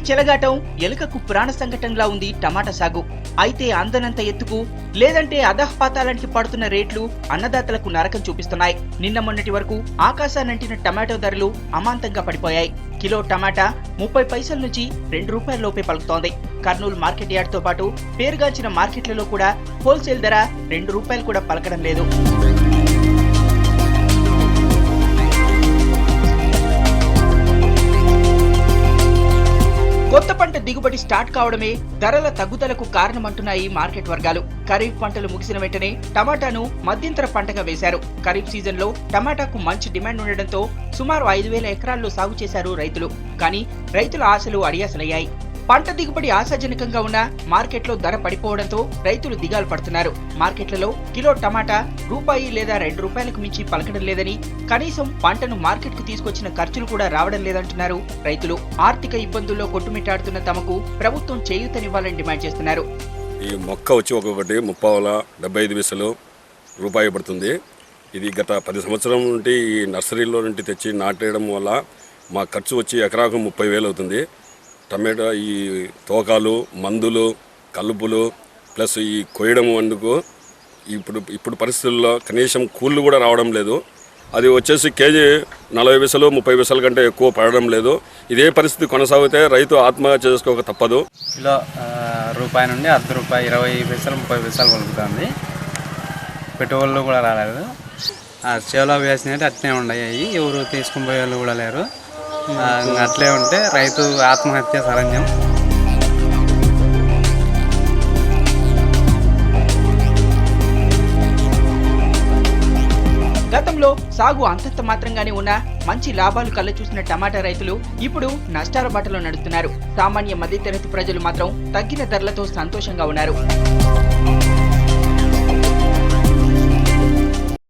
చెలగాటం ఎలుకకు ప్రాణ సంకటంలా ఉంది టమాటా సాగు. అయితే అందనంత ఎత్తుకు లేదంటే అధఃపాతాళానికి పడుతున్న రేట్లు అన్నదాతలకు నరకం చూపిస్తున్నాయి. నిన్న మొన్నటి వరకు ఆకాశానంటిన టమాటో ధరలు అమాంతంగా పడిపోయాయి. కిలో టమాటా 30 పైసల నుంచి ₹2 లోపే పలుకుతోంది. కర్నూలు మార్కెట్ యార్డ్ తో పాటు పేరుగాంచిన మార్కెట్లలో కూడా హోల్సేల్ ధర ₹2 కూడా పలకడం లేదు. కొత్త పంట దిగుబడి స్టార్ట్ కావడమే ధరల తగ్గుదలకు కారణమంటున్నాయి మార్కెట్ వర్గాలు. ఖరీఫ్ పంటలు ముగిసిన వెంటనే టమాటాను మధ్యంతర పంటగా వేశారు. ఖరీఫ్ సీజన్ లో టమాటాకు మంచి డిమాండ్ ఉండడంతో సుమారు 5,000 ఎకరాల్లో సాగు చేశారు రైతులు. కానీ రైతుల ఆశలు అడియాసలయ్యాయి. పంట దిగుబడి ఆశాజనకంగా ఉన్న మార్కెట్లో ధర పడిపోవడంతో రైతులు దిగాలు పడుతున్నారు. మార్కెట్లలో కిలో టమాటా ₹1 లేదా ₹2 మించి పలకడం లేదని, కనీసం పంటను మార్కెట్ కు తీసుకొచ్చిన ఖర్చులు కూడా రావడం లేదంటున్నారు రైతులు. ఆర్థిక ఇబ్బందుల్లో కొట్టుమిట్టాడుతున్న తమకు ప్రభుత్వం చేయూతనివ్వాలని డిమాండ్ చేస్తున్నారు. ఈ మొక్క వచ్చి ఒక్కొక్కటి ₹75 పడుతుంది. ఇది గత 10 సంవత్సరం నుండి ఈ నర్సరీలో నుండి తెచ్చి నాటేయడం వల్ల మా ఖర్చు వచ్చి ఎకరాకు 30,000 అవుతుంది. టమాటా ఈ తోకాలు, మందులు, కలుపులు ప్లస్ ఈ కొయ్యడం అందుకు ఇప్పుడు పరిస్థితుల్లో కనీసం కూళ్ళు కూడా రావడం లేదు. అది వచ్చేసి కేజీ 40 పైసలు 30 పైసల కంటే ఎక్కువ పడడం లేదు. ఇదే పరిస్థితి కొనసాగితే రైతు ఆత్మహత్య చేసుకోక తప్పదు. కిలో ₹1 నుండి ₹1.5, 20 పైసలు 30 పైసలు పలుకుతుంది. పెట్టుబడులు కూడా రాలేదు. చేలో వేసినట్టు అట్నే ఉన్నాయి. ఎవరు తీసుకుని పోయే వాళ్ళు కూడా లేరు. అట్లే ఉంటే రైతు ఆత్మహత్య సరంజం. గతంలో సాగు అంతంత మాత్రంగానే ఉన్న మంచి లాభాలు కళ్ళ చూసిన టమాటా రైతులు ఇప్పుడు నష్టాల బాటలో నడుస్తున్నారు. సామాన్య మధ్యతరగతి ప్రజలు మాత్రం తగ్గిన ధరలతో సంతోషంగా ఉన్నారు.